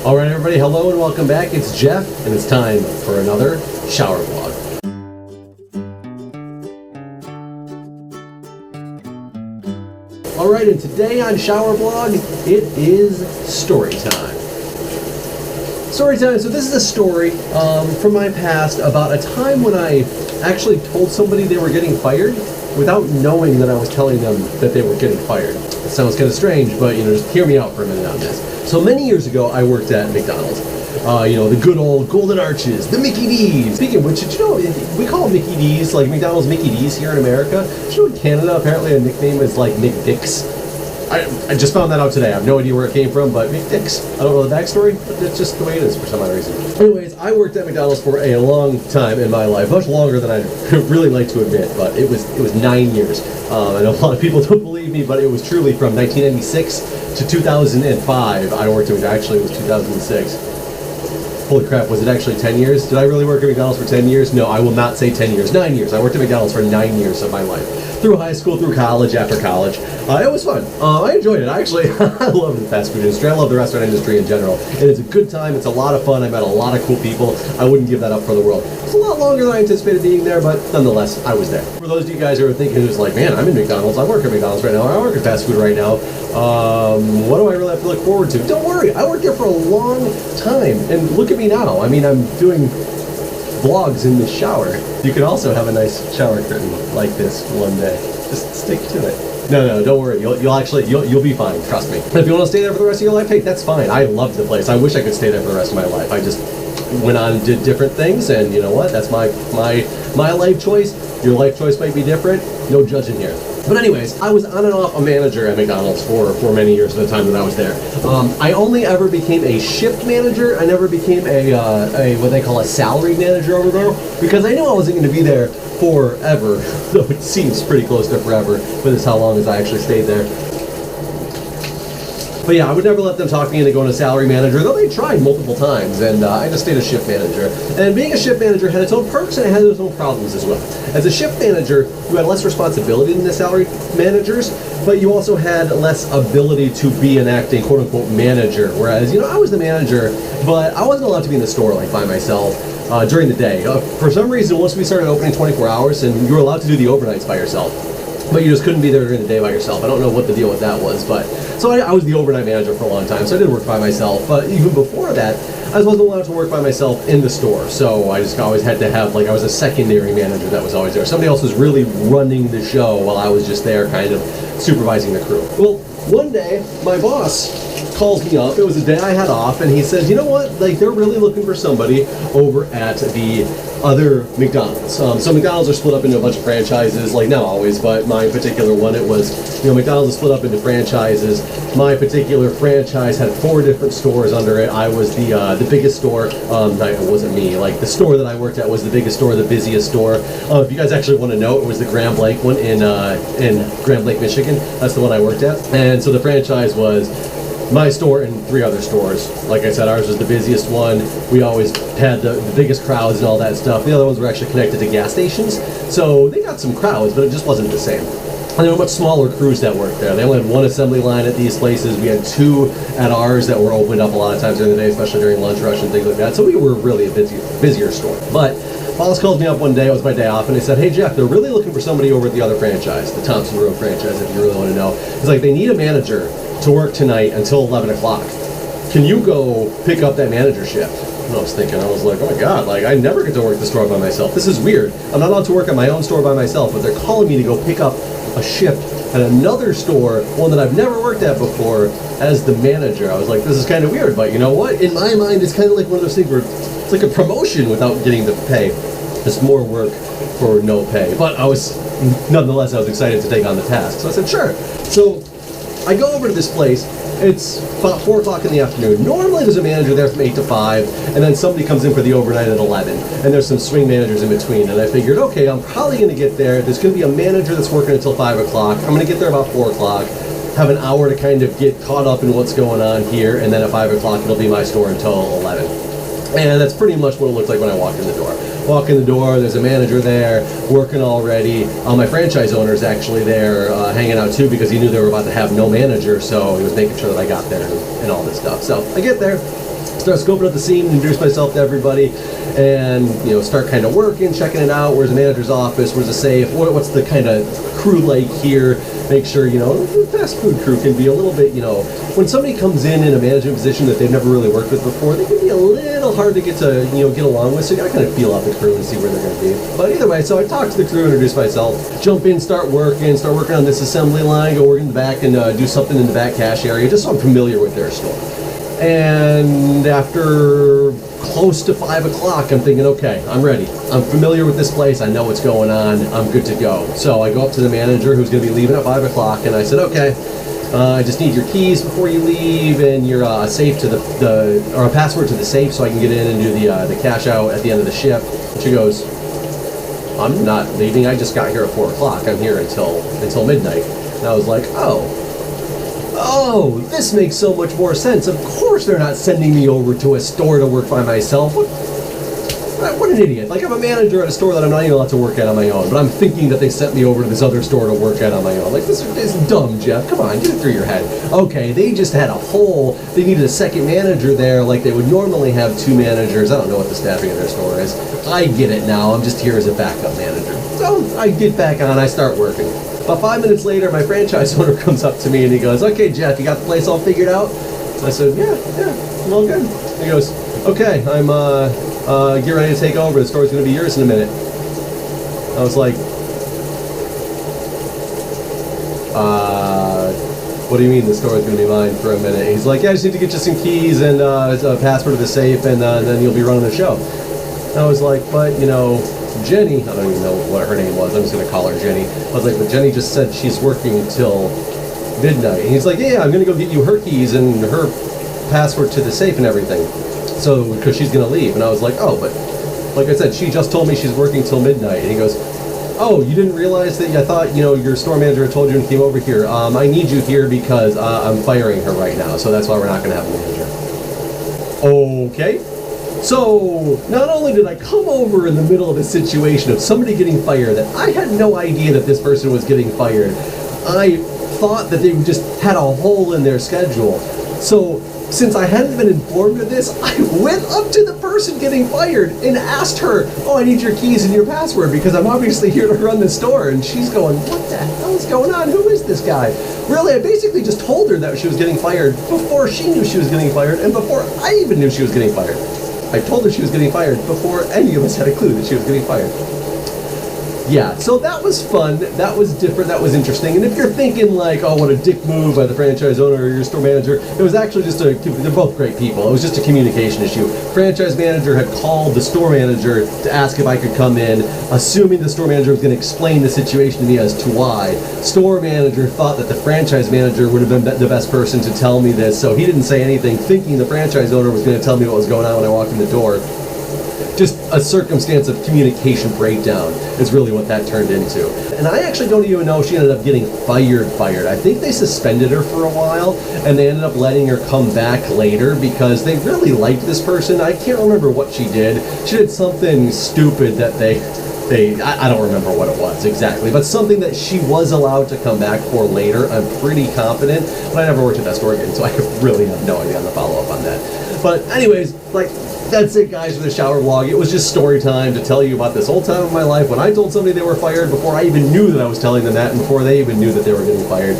Alright everybody, hello and welcome back. It's Jeff, and it's time for another shower vlog. Alright, and today on Shower Vlog, it is story time. Story time, so this is a story from my past about a time when I actually told somebody they were getting fired without knowing that I was telling them that they were getting fired. It sounds kind of strange, but just hear me out for a minute on this. So many years ago, I worked at McDonald's. The good old Golden Arches, the Mickey D's. Speaking of which, did you know, we call Mickey D's, like McDonald's Mickey D's here in America. Did you know in Canada, apparently a nickname is like McDick's? I just found that out today. I have no idea where it came from, but McDick's. I don't know the backstory, but it's just the way it is for some odd reason. Anyways, I worked at McDonald's for a long time in my life, much longer than I'd really like to admit, but it was 9 years. I know a lot of people don't believe me, but it was truly from 1996 to 2005. I worked at actually it was 2006. Holy crap, was it actually 10 years? Did I really work at McDonald's for 10 years? No, I will not say 10 years. 9 years. I worked at McDonald's for 9 years of my life. Through high school, through college, after college. It was fun. I enjoyed it. Actually, I love the fast food industry. I love the restaurant industry in general. And it's a good time. It's a lot of fun. I met a lot of cool people. I wouldn't give that up for the world. It's a lot longer than I anticipated being there, but nonetheless, I was there. For those of you guys who are thinking, who's like, man, I'm in McDonald's. I work at McDonald's right now. I work at fast food right now. What do I really have to look forward to? Don't worry. I worked there for a long time. And look at me now. I mean, I'm doing vlogs in the shower. You could also have a nice shower curtain like this one day. Just stick to it. No, don't worry. You'll be fine. Trust me. And if you want to stay there for the rest of your life, hey, that's fine. I love the place. I wish I could stay there for the rest of my life. I just went on and did different things, and you know what? That's my life choice. Your life choice might be different. No judging here. But anyways, I was on and off a manager at McDonald's for many years at the time that I was there. I only ever became a shift manager. I never became a what they call a salary manager over there, because I knew I wasn't going to be there forever, though it seems pretty close to forever, but it's how long as I actually stayed there. But yeah, I would never let them talk me into going to salary manager, though they tried multiple times, and I just stayed a shift manager. And being a shift manager had its own perks and it had its own problems as well. As a shift manager, you had less responsibility than the salary managers, but you also had less ability to be an acting quote-unquote manager. Whereas, I was the manager, but I wasn't allowed to be in the store like by myself during the day. For some reason, once we started opening 24 hours, and you were allowed to do the overnights by yourself, but you just couldn't be there during the day by yourself. I don't know what the deal with that was, but so I was the overnight manager for a long time, so I did work by myself. But even before that, I wasn't allowed to work by myself in the store, so I just always had to have, I was a secondary manager that was always there. Somebody else was really running the show while I was just there kind of supervising the crew. Well, one day, my boss calls me up. It was a day I had off, and he says, you know what, they're really looking for somebody over at the other McDonald's. So McDonald's are split up into a bunch of franchises, not always, but my particular one, it was, McDonald's is split up into franchises. My particular franchise had 4 different stores under it. I was the biggest store. It wasn't me. The store that I worked at was the biggest store, the busiest store. If you guys actually want to know, it was the Grand Blanc one in Grand Blanc, Michigan. That's the one I worked at. And so the franchise was my store and 3 other stores. Like I said, ours was the busiest one. We always had the biggest crowds and all that stuff. The other ones were actually connected to gas stations, so they got some crowds, but it just wasn't the same. And there were much smaller crews that worked there. They only had 1 assembly line at these places. We had 2 at ours that were opened up a lot of times during the day, especially during lunch rush and things like that. So we were really a busier store. But boss called me up one day, it was my day off, and they said, hey Jeff, they're really looking for somebody over at the other franchise, the Thompson Road franchise, if you really want to know. It's they need a manager to work tonight until 11 o'clock. Can you go pick up that manager shift? And I was thinking, I was like, oh my god, I never get to work the store by myself. This is weird. I'm not allowed to work at my own store by myself, but they're calling me to go pick up a shift at another store, one that I've never worked at before, as the manager. I was like, this is kind of weird, but you know what? In my mind, it's kind of like one of those things where it's like a promotion without getting the pay. It's more work for no pay. But nonetheless, I was excited to take on the task. So I said, sure. So I go over to this place. It's about 4 o'clock in the afternoon. Normally there's a manager there from 8 to 5, and then somebody comes in for the overnight at 11, and there's some swing managers in between. And I figured, okay, I'm probably going to get there. There's going to be a manager that's working until 5 o'clock. I'm going to get there about 4 o'clock, have an hour to kind of get caught up in what's going on here, and then at 5 o'clock it'll be my store until 11. And that's pretty much what it looked like when I walked in the door. Walk in the door, there's a manager there, working already. My franchise owner's actually there hanging out too, because he knew they were about to have no manager, so he was making sure that I got there and all this stuff. So I get there, Start scoping out the scene, introduce myself to everybody, and start kind of working, checking it out. Where's the manager's office? Where's the safe? What's the kind of crew like here? Make sure the fast food crew can be a little bit, when somebody comes in a management position that they've never really worked with before, they can be a little hard to get along with. So you gotta kind of feel out the crew and see where they're gonna be. But either way, so I talk to the crew, introduce myself, jump in, start working on this assembly line, go work in the back and do something in the back cash area, just so I'm familiar with their store. And after close to 5 o'clock, I'm thinking, okay, I'm ready. I'm familiar with this place. I know what's going on. I'm good to go. So I go up to the manager who's going to be leaving at 5 o'clock, and I said, okay, I just need your keys before you leave and your safe to or a password to the safe so I can get in and do the cash out at the end of the shift. And she goes, I'm not leaving. I just got here at 4 o'clock. I'm here until midnight. And I was like, oh, this makes so much more sense. Of course they're not sending me over to a store to work by myself. What an idiot. Like, I'm a manager at a store that I'm not even allowed to work at on my own, but I'm thinking that they sent me over to this other store to work at on my own. Like, this is dumb, Jeff. Come on, get it through your head. Okay, they just had a hole. They needed a second manager there like they would normally have 2 managers. I don't know what the staffing of their store is. I get it now. I'm just here as a backup manager. So I get back on. I start working. About 5 minutes later, my franchise owner comes up to me and he goes, okay, Jeff, you got the place all figured out? I said, yeah, I'm all good. He goes, okay, I'm get ready to take over. The store's going to be yours in a minute. I was like, what do you mean the store's going to be mine for a minute? He's like, yeah, I just need to get you some keys and a password to the safe, and then you'll be running the show. And I was like, but, Jenny, I don't even know what her name was, I'm just going to call her Jenny. I was like, but Jenny just said she's working till midnight. And he's like, yeah, I'm going to go get you her keys and her password to the safe and everything. So, because she's going to leave. And I was like, oh, but like I said, she just told me she's working till midnight. And he goes, oh, you didn't realize that? I thought, your store manager had told you and came over here. I need you here because I'm firing her right now. So that's why we're not going to have a manager. Okay. So, not only did I come over in the middle of a situation of somebody getting fired, that I had no idea that this person was getting fired. I thought that they just had a hole in their schedule. So, since I hadn't been informed of this, I went up to the person getting fired and asked her, oh, I need your keys and your password because I'm obviously here to run the store. And she's going, what the hell is going on? Who is this guy? Really, I basically just told her that she was getting fired before she knew she was getting fired and before I even knew she was getting fired. I told her she was getting fired before any of us had a clue that she was getting fired. Yeah, so that was fun, that was different, that was interesting. And if you're thinking like, oh, what a dick move by the franchise owner or your store manager, it was actually just they're both great people. It was just a communication issue. Franchise manager had called the store manager to ask if I could come in, assuming the store manager was going to explain the situation to me as to why. Store manager thought that the franchise manager would have been the best person to tell me this, so he didn't say anything, thinking the franchise owner was going to tell me what was going on when I walked in the door. Just a circumstance of communication breakdown is really what that turned into. And I actually don't even know if she ended up getting fired. I think they suspended her for a while, and they ended up letting her come back later because they really liked this person. I can't remember what she did. She did something stupid that I don't remember what it was exactly, but something that she was allowed to come back for later, I'm pretty confident, but I never worked at that store again, so I really have no idea on the follow-up on that. But anyways, that's it, guys, for the shower vlog. It was just story time to tell you about this whole time of my life when I told somebody they were fired before I even knew that I was telling them that and before they even knew that they were getting fired.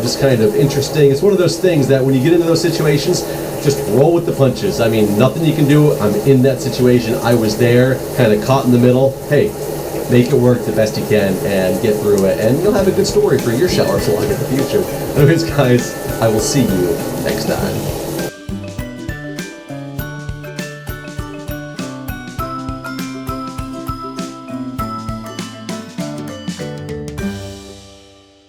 Just kind of interesting. It's one of those things that when you get into those situations, just roll with the punches. I mean, nothing you can do. I'm in that situation. I was there, kind of caught in the middle. Hey, make it work the best you can and get through it, and you'll have a good story for your shower vlog in the future. Anyways, guys, I will see you next time.